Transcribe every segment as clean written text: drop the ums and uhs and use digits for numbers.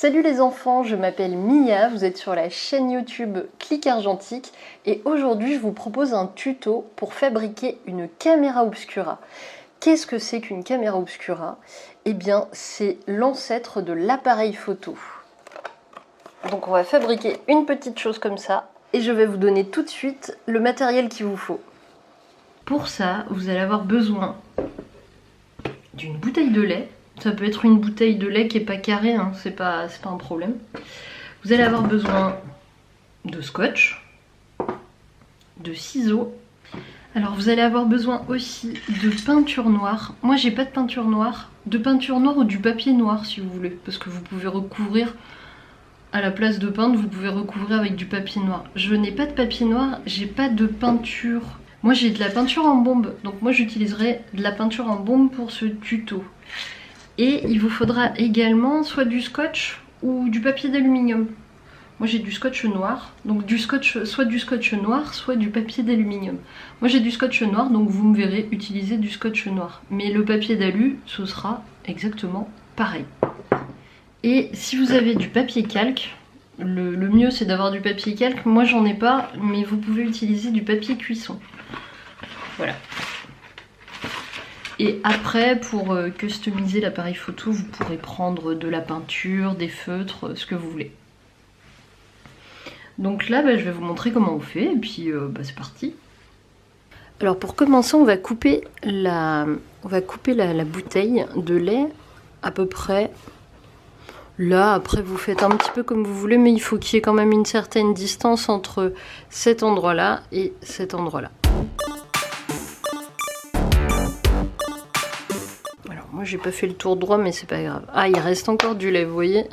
Salut les enfants, je m'appelle Mia, vous êtes sur la chaîne YouTube Clic Argentique et aujourd'hui je vous propose un tuto pour fabriquer une caméra obscura. Qu'est-ce que c'est qu'une caméra obscura? Eh bien c'est l'ancêtre de l'appareil photo. Donc on va fabriquer une petite chose comme ça et je vais vous donner tout de suite le matériel qu'il vous faut. Pour ça, vous allez avoir besoin d'une bouteille de lait. Ça peut être une bouteille de lait qui n'est pas carrée, hein, c'est pas un problème. Vous allez avoir besoin de scotch, de ciseaux. Alors vous allez avoir besoin aussi de peinture noire. Moi j'ai pas de peinture noire. De peinture noire ou du papier noir si vous voulez. Parce que vous pouvez recouvrir, à la place de peindre, vous pouvez recouvrir avec du papier noir. Je n'ai pas de papier noir, j'ai pas de peinture. Moi j'ai de la peinture en bombe. Donc moi j'utiliserai de la peinture en bombe pour ce tuto. Et il vous faudra également soit du scotch ou du papier d'aluminium. Moi j'ai du scotch noir, donc soit du scotch noir, soit du papier d'aluminium. Moi j'ai du scotch noir, donc vous me verrez utiliser du scotch noir. Mais le papier d'alu, ce sera exactement pareil. Et si vous avez du papier calque, le mieux c'est d'avoir du papier calque. Moi j'en ai pas, mais vous pouvez utiliser du papier cuisson. Voilà. Et après, pour customiser l'appareil photo, vous pourrez prendre de la peinture, des feutres, ce que vous voulez. Donc là, je vais vous montrer comment on fait, et puis c'est parti. Alors pour commencer, on va couper la bouteille de lait à peu près là. Après, vous faites un petit peu comme vous voulez, mais il faut qu'il y ait quand même une certaine distance entre cet endroit-là et cet endroit-là. Moi j'ai pas fait le tour droit mais c'est pas grave. Ah, il reste encore du lait, vous voyez.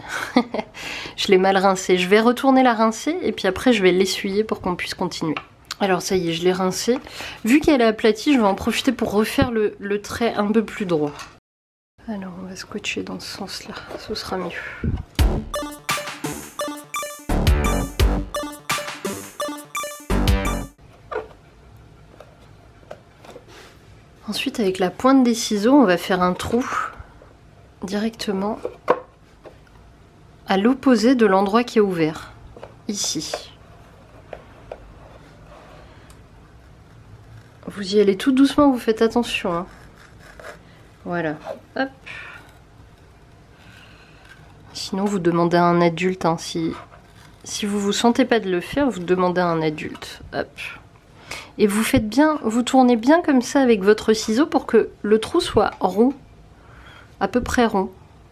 Je l'ai mal rincé. Je vais retourner la rincer et puis après je vais l'essuyer pour qu'on puisse continuer. Alors ça y est, je l'ai rincée. Vu qu'elle est aplatie, je vais en profiter pour refaire le trait un peu plus droit. Alors on va scotcher dans ce sens là, ce sera mieux. Ensuite, avec la pointe des ciseaux, on va faire un trou directement à l'opposé de l'endroit qui est ouvert, ici. Vous y allez tout doucement, vous faites attention, hein. Voilà, hop. Sinon, vous demandez à un adulte, hein. Si vous vous sentez pas de le faire, vous demandez à un adulte, hop. Et vous faites bien, vous tournez bien comme ça avec votre ciseau pour que le trou soit rond, à peu près rond. Vous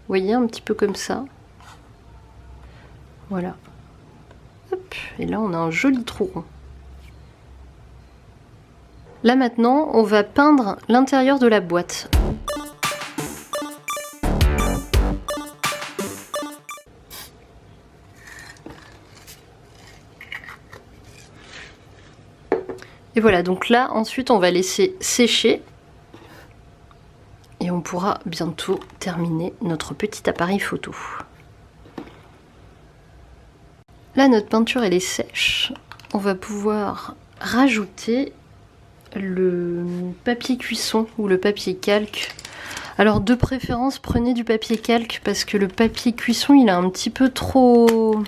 voyez, un petit peu comme ça. Voilà. Hop. Et là, on a un joli trou rond. Là maintenant, on va peindre l'intérieur de la boîte. Et voilà, donc là, ensuite, on va laisser sécher. Et on pourra bientôt terminer notre petit appareil photo. Là, notre peinture, elle est sèche. On va pouvoir rajouter le papier cuisson ou le papier calque. Alors, de préférence, prenez du papier calque parce que le papier cuisson, il est un petit peu trop...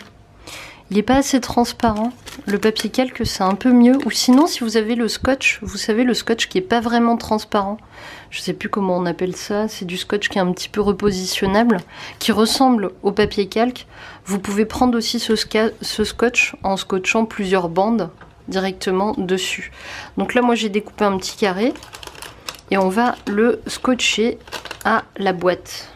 Il n'est pas assez transparent. Le papier calque, c'est un peu mieux. Ou sinon, si vous avez le scotch, vous savez, le scotch qui n'est pas vraiment transparent. Je ne sais plus comment on appelle ça. C'est du scotch qui est un petit peu repositionnable, qui ressemble au papier calque. Vous pouvez prendre aussi ce scotch en scotchant plusieurs bandes directement dessus. Donc là, moi, j'ai découpé un petit carré. Et on va le scotcher à la boîte.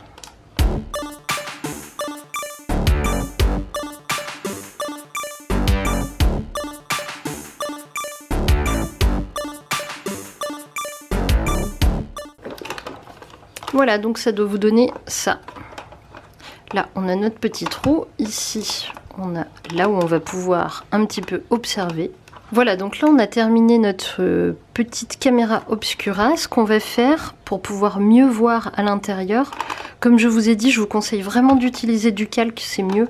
Voilà, donc ça doit vous donner ça. Là, on a notre petit trou. Ici, on a là où on va pouvoir un petit peu observer. Voilà, donc là, on a terminé notre petite caméra obscura. Ce qu'on va faire pour pouvoir mieux voir à l'intérieur, comme je vous ai dit, je vous conseille vraiment d'utiliser du calque, c'est mieux.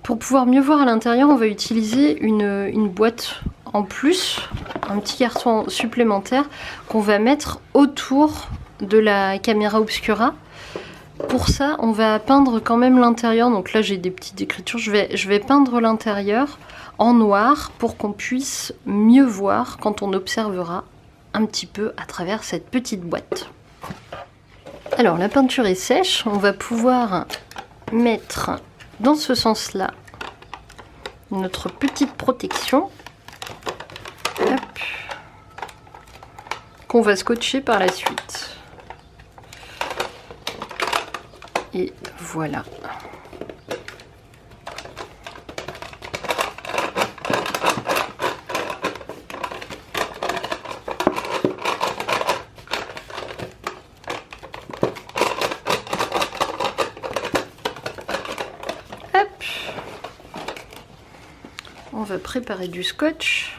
Pour pouvoir mieux voir à l'intérieur, on va utiliser une boîte en plus, un petit carton supplémentaire qu'on va mettre autour de la caméra obscura. Pour ça, on va peindre quand même l'intérieur. Donc là, j'ai des petites écritures. Je vais peindre l'intérieur en noir pour qu'on puisse mieux voir quand on observera un petit peu à travers cette petite boîte. Alors, la peinture est sèche. On va pouvoir mettre dans ce sens-là notre petite protection. Hop. Qu'on va scotcher par la suite. Et voilà. Hop. On va préparer du scotch.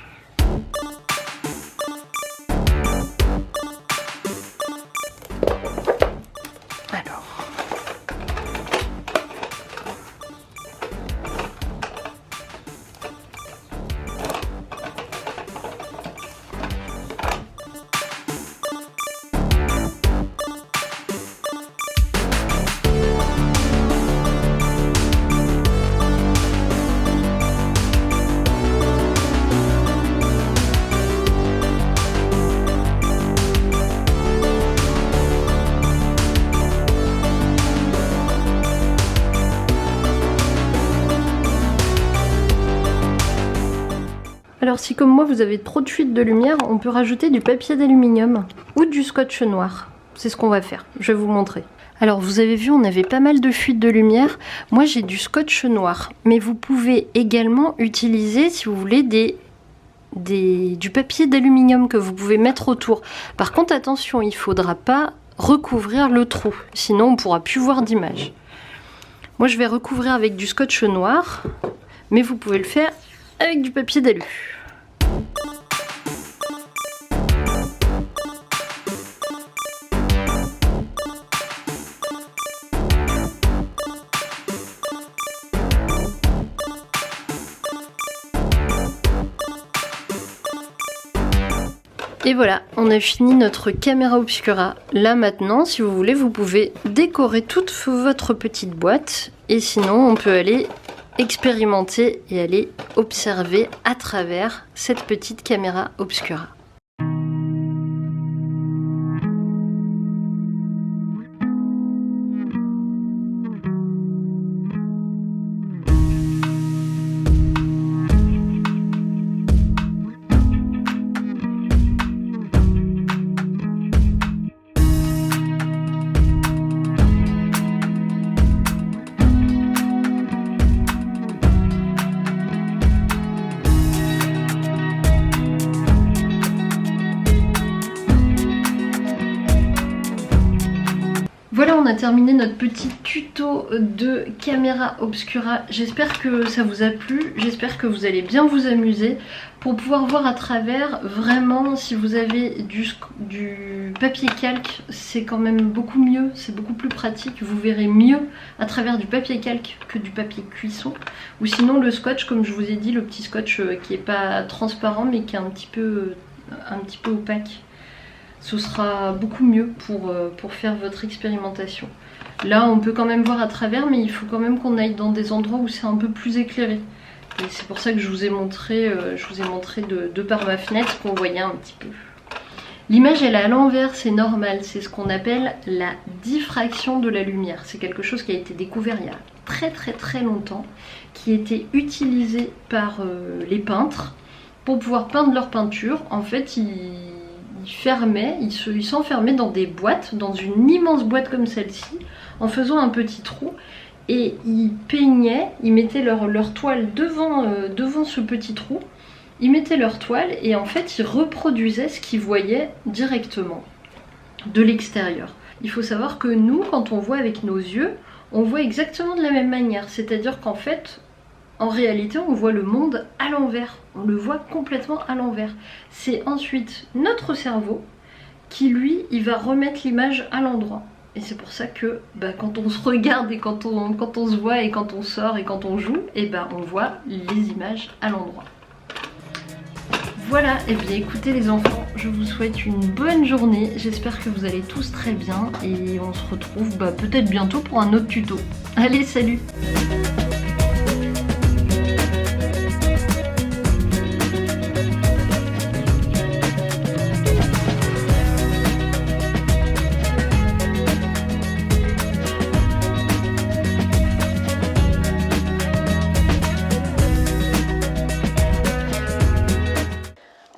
Alors si comme moi vous avez trop de fuite de lumière, on peut rajouter du papier d'aluminium ou du scotch noir. C'est ce qu'on va faire, je vais vous montrer. Alors vous avez vu, on avait pas mal de fuites de lumière. Moi j'ai du scotch noir, mais vous pouvez également utiliser, si vous voulez, du papier d'aluminium que vous pouvez mettre autour. Par contre attention, il ne faudra pas recouvrir le trou, sinon on ne pourra plus voir d'image. Moi je vais recouvrir avec du scotch noir, mais vous pouvez le faire avec du papier d'alu. Et voilà, on a fini notre caméra obscura. Là maintenant, si vous voulez, vous pouvez décorer toute votre petite boîte. Et sinon, on peut aller expérimenter et aller observer à travers cette petite caméra obscura. Voilà, on a terminé notre petit tuto de caméra obscura. J'espère que ça vous a plu, j'espère que vous allez bien vous amuser pour pouvoir voir à travers. Vraiment, si vous avez du papier calque, c'est quand même beaucoup mieux, c'est beaucoup plus pratique. Vous verrez mieux à travers du papier calque que du papier cuisson. Ou sinon le scotch, comme je vous ai dit, le petit scotch qui n'est pas transparent mais qui est un petit peu opaque. Ce sera beaucoup mieux pour faire votre expérimentation. Là, on peut quand même voir à travers, mais il faut quand même qu'on aille dans des endroits où c'est un peu plus éclairé. Et c'est pour ça que je vous ai montré de par ma fenêtre qu'on voyait un petit peu. L'image, elle est à l'envers, c'est normal. C'est ce qu'on appelle la diffraction de la lumière. C'est quelque chose qui a été découvert il y a très longtemps, qui était utilisé par les peintres pour pouvoir peindre leur peinture. En fait, ils s'enfermaient dans des boîtes, dans une immense boîte comme celle-ci, en faisant un petit trou, et ils peignaient, ils mettaient leur toile devant ce petit trou, ils mettaient leur toile, et en fait ils reproduisaient ce qu'ils voyaient directement de l'extérieur. Il faut savoir que nous, quand on voit avec nos yeux, on voit exactement de la même manière, c'est-à-dire qu'en fait, en réalité, on voit le monde à l'envers. On le voit complètement à l'envers. C'est ensuite notre cerveau qui, lui, il va remettre l'image à l'endroit. Et c'est pour ça que quand on se regarde et quand on se voit et quand on sort et quand on joue, on voit les images à l'endroit. Voilà, et bien écoutez les enfants, je vous souhaite une bonne journée. J'espère que vous allez tous très bien et on se retrouve peut-être bientôt pour un autre tuto. Allez, salut!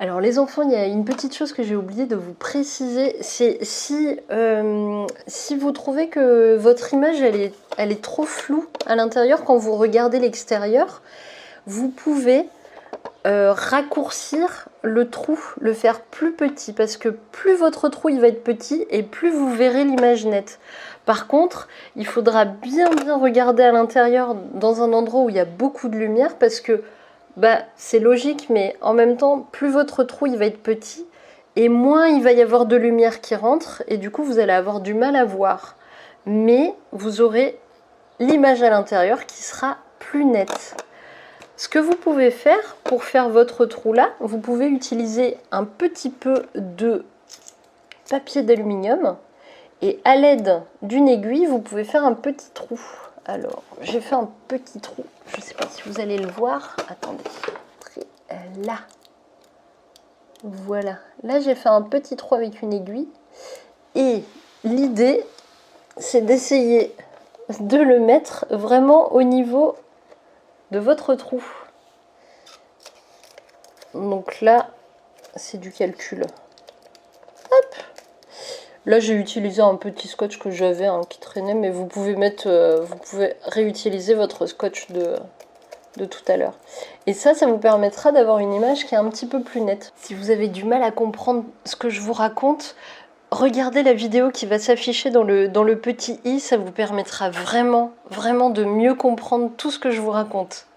Alors les enfants, il y a une petite chose que j'ai oublié de vous préciser, c'est si vous trouvez que votre image elle est trop floue à l'intérieur quand vous regardez l'extérieur, vous pouvez raccourcir le trou, le faire plus petit, parce que plus votre trou il va être petit et plus vous verrez l'image nette. Par contre, il faudra bien regarder à l'intérieur dans un endroit où il y a beaucoup de lumière, parce que c'est logique, mais en même temps, plus votre trou il va être petit et moins il va y avoir de lumière qui rentre et du coup vous allez avoir du mal à voir. Mais vous aurez l'image à l'intérieur qui sera plus nette. Ce que vous pouvez faire pour faire votre trou là, vous pouvez utiliser un petit peu de papier d'aluminium et à l'aide d'une aiguille, vous pouvez faire un petit trou. Alors, j'ai fait un petit trou. Je ne sais pas si vous allez le voir. Attendez. Là. Voilà. Là, j'ai fait un petit trou avec une aiguille. Et l'idée, c'est d'essayer de le mettre vraiment au niveau de votre trou. Donc là, c'est du calcul. Hop! Là, j'ai utilisé un petit scotch que j'avais qui traînait, mais vous pouvez réutiliser votre scotch de tout à l'heure. Et ça vous permettra d'avoir une image qui est un petit peu plus nette. Si vous avez du mal à comprendre ce que je vous raconte, regardez la vidéo qui va s'afficher dans le petit i, ça vous permettra vraiment de mieux comprendre tout ce que je vous raconte.